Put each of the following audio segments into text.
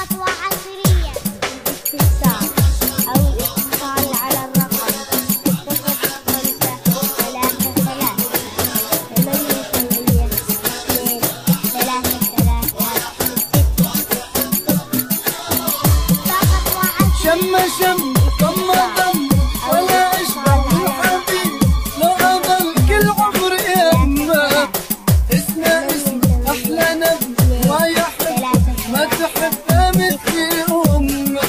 خطوة عصرية الاستفسار أو الاتصال على الرقم 0533 شم شم ضم ضم ولا اشبه الحبيب لو اظل كل عمري يمه اسمه اسم احلى نبي ما يحب ما تحبه مثلي امه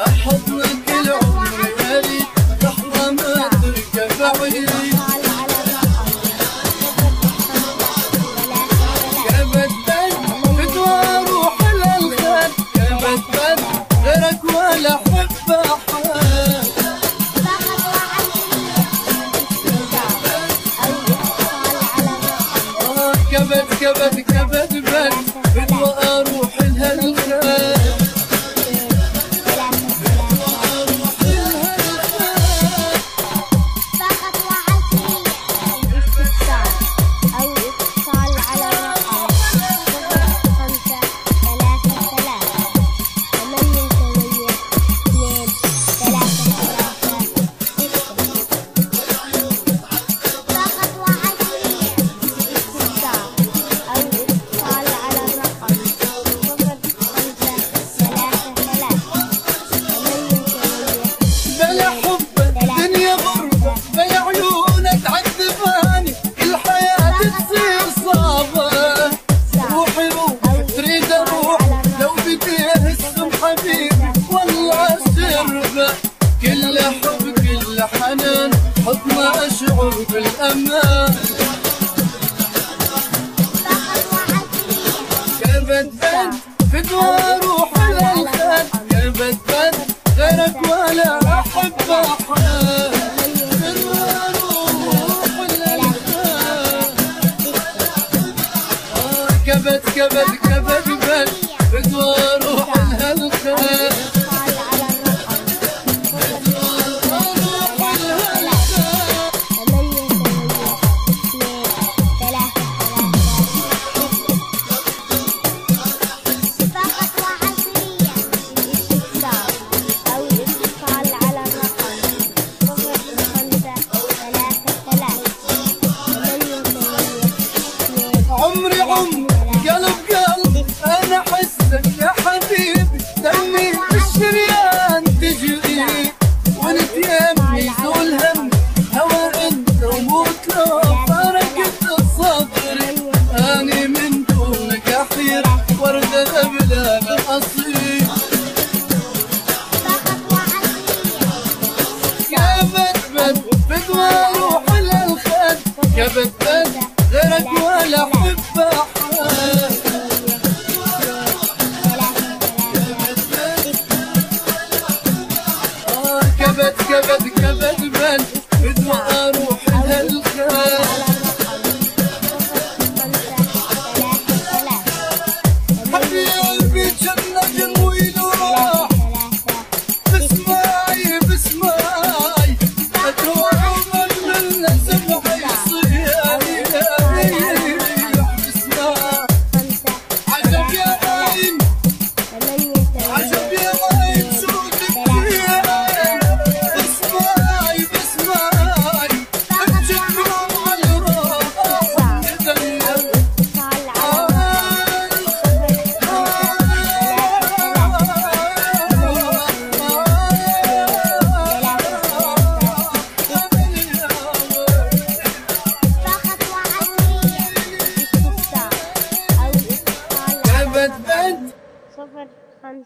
احضنك كل عمري اريد لحظه ما تركب بعيد كبد بد فدوى روح للخد كبد بد غيرك ولا حب احد كبد كبد كبد بد فدوى اروح لها الخد كل حب كل حنان حضنه اشعر بالامان كبد بد فدوى روح للخد كبد بد غيرك ولا احب احد فدوى روح للخد كبد كبد كبد بد فدوى روح للخد عمري عمري قلب قلب انا احسك يا حبيبي دمي بالشريان تجري وانت يمي زول هم هوى انت وموت لو فرقت صدري اني من دونك احير ورده غبلان اصيل كبد بد فدوى روح للخد كبد بد غيرك ولا حب احد كبد كبد كبد بد بدو اروح للخير حبيبي جنة جنوي روح بسماي بسماي اتوعى من سمعي صياني بد 05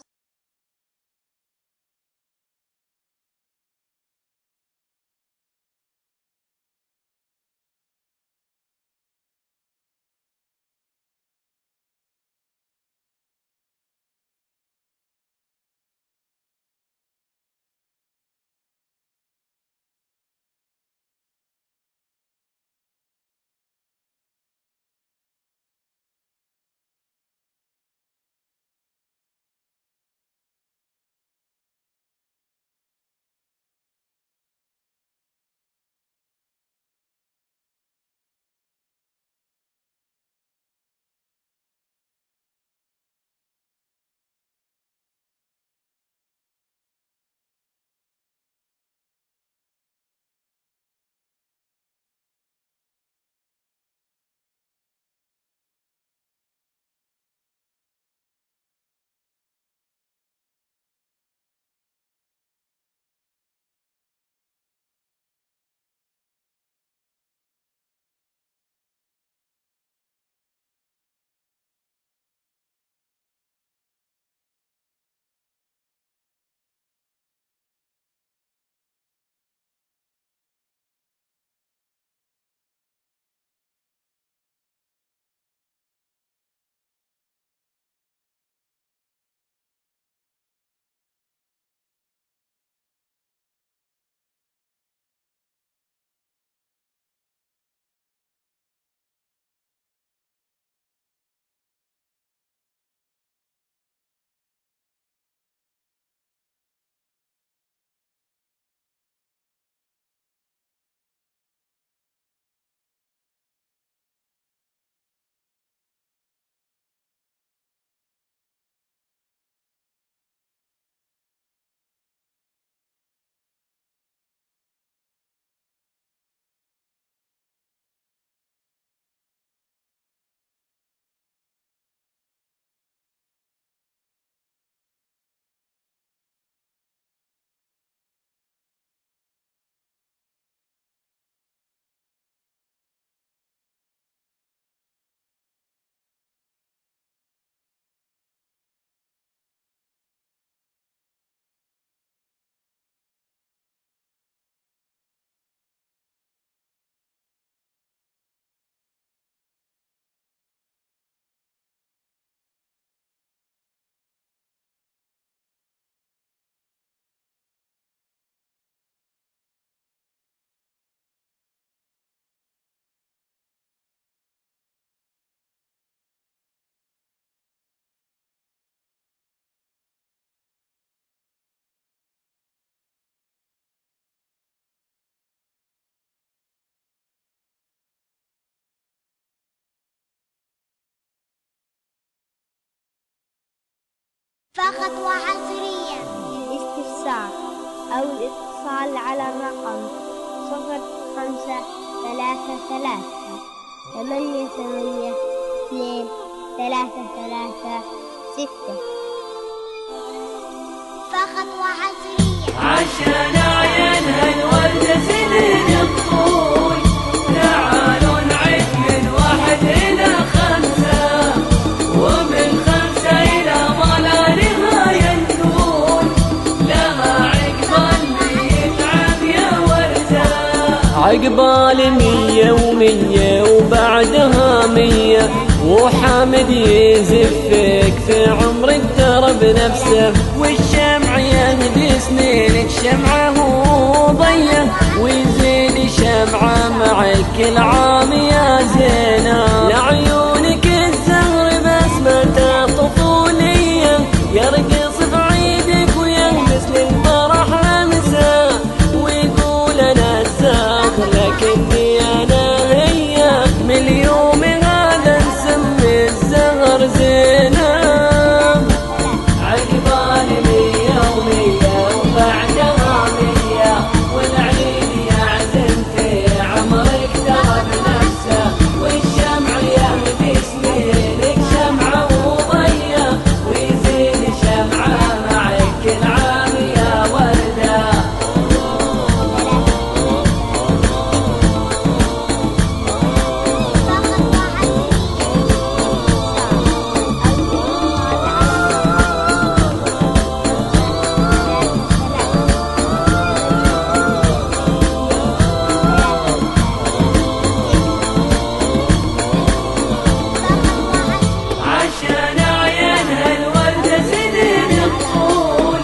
فقط وحصريا للاستفسار أو الاتصال على الرقم 0533 88 2 336. فقط وحصريا عشان عين هالوردة سنين الطول، تعالوا نعد من 1 إلى 5، ومن 5 إلى ما لا نهاية نقول لها عقبال 100 عام يا وردة. عقبال 100 و100 وبعدها 100، وحامد يزفك في عمر الدرب نفسه، والشمع يهدي سنينك شمعه وضيه، ويزيد شمعه معك كل عام يا زينة. لعيونك الزهر بسمة طفولية، يرقص بعيدك ويلمس للفرح لمسه، ويقول انا الزهر لكني انا هي، من اليوم هذا نسمي الزهر زينة. عقبال 100 و100 وبعدها 100، والعيد يعزم في عمرك درب نفسه، والشمع يهدي سنينك شمعه وضيه، ويزيد شمعه معك كل عام يا وردة. عشان عين هالوردة سنين الطول،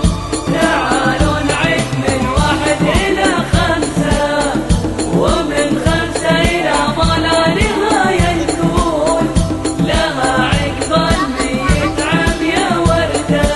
تعالوا نعد من 1 إلى 5، ومن 5 إلى ما لا نهاية نقول لها عقبال 100 عام يا وردة.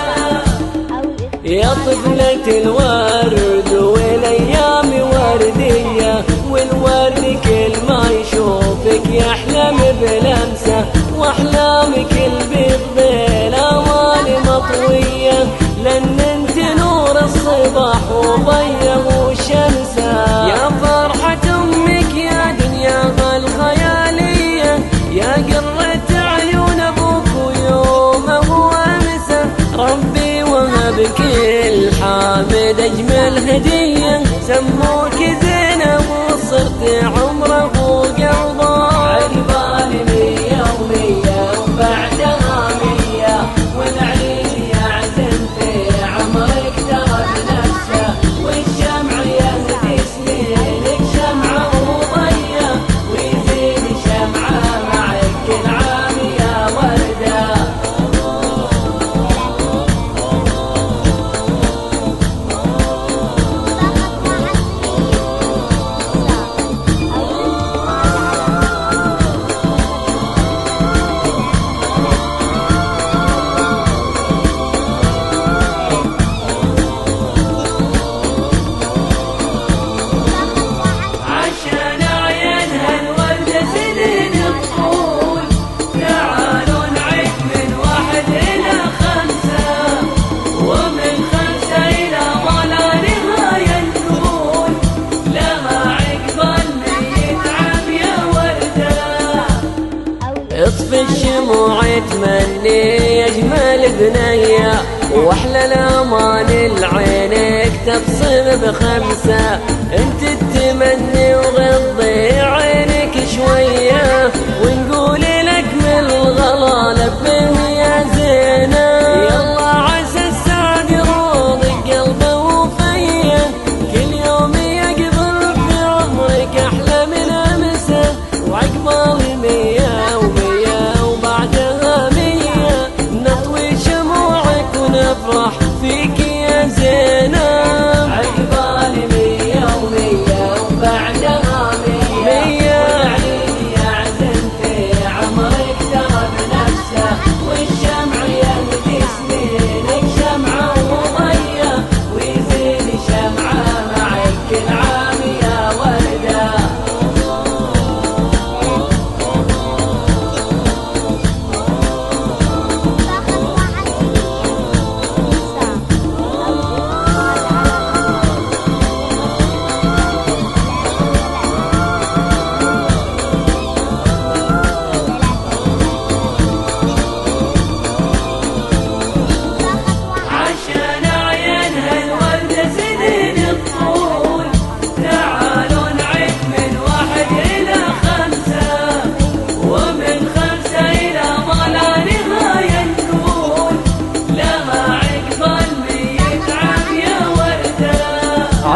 يا طفلة الورد والايام وردية، والورد كل ما يشوفك يحلم بلمسه، واحلامك البيض بالامال مطوية، لان انت نور الصباح وضيه وشمسه. يا فرحة امك يا دنياها الخيالية، يا قرة عيون ابوك ويومه وامسه، ربي وهبك الحامد اجمل هدية، سموك زينب وصرت عمره وقلبه. عقبال 100 و100 وبعدها 100، والعيد يعزم في عمرك درب نفسه، والشمع يهدي سنينك شمعه وضيه، ويزيد شمعه معك كل عام يا وردة. عشان عين هالوردة سنين الطول، تعالوا نعد من 1 إلى 5، ومن 5 إلى ما لا نهاية نقول لها عقبال 100 عام يا وردة. اطفي الشموع تمني اجمل بنيه، واحلى الامان لعينك تبصم ب5، انت التمني وغضي عينك شويه، ونقول لك من الغلا لبه يا زينه. يلا عسى السعد يروضك قلبه وفيه، كل يوم يقبل في عمرك احلى من امسه، وعقبال 100 و100 وبعدها 100، نطوي شموعك ونفرح فيك يا زينة. عقبال 100 و100 وبعدها 100، والعيد يعزم في عمرك درب نفسه، والشمع يهدي سنينك شمعه وضيه، ويزيد شمعه معك كل عام يا وردة. فقط وحصريا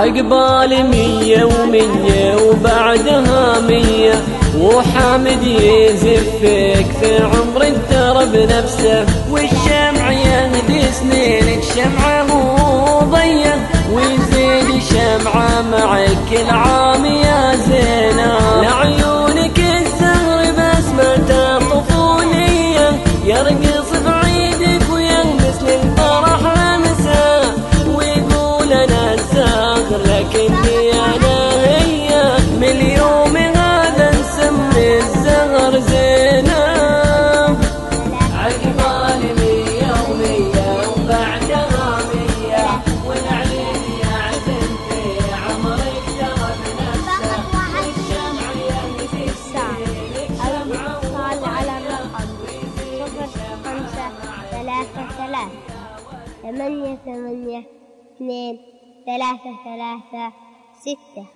عقبالي 100 و100 وبعدها 100 وحامد يزفك في عمر الدرب نفسه والشمع يهدي سنينك شمعة مو ضيه ويزيد شمعة معك كل عام يا زينة لعيونك الزهر بسمة الطفولية يرقص بعيدك ويلمس للفرح لمسة ويقول أنا الزهر لكني أنا هي من اليوم هذا نسمي الزهر زينة عقبالي 100 و100 وبعدها 100 والعليل يعزم في عمرك درب نفسه والشمع يهدي سنينك شمعة الاتصال على الرقم 0533 88 2 3 3 6.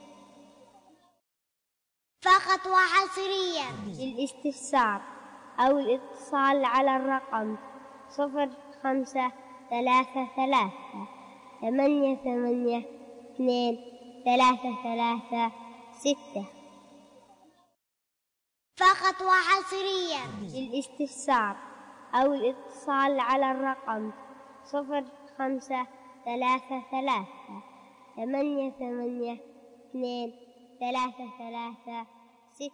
فقط وحصريا للاستفسار أو الاتصال على الرقم 0533 88 2 3 3 6. فقط وحصريا للاستفسار أو الاتصال على الرقم 0533 88 2 3 3 6.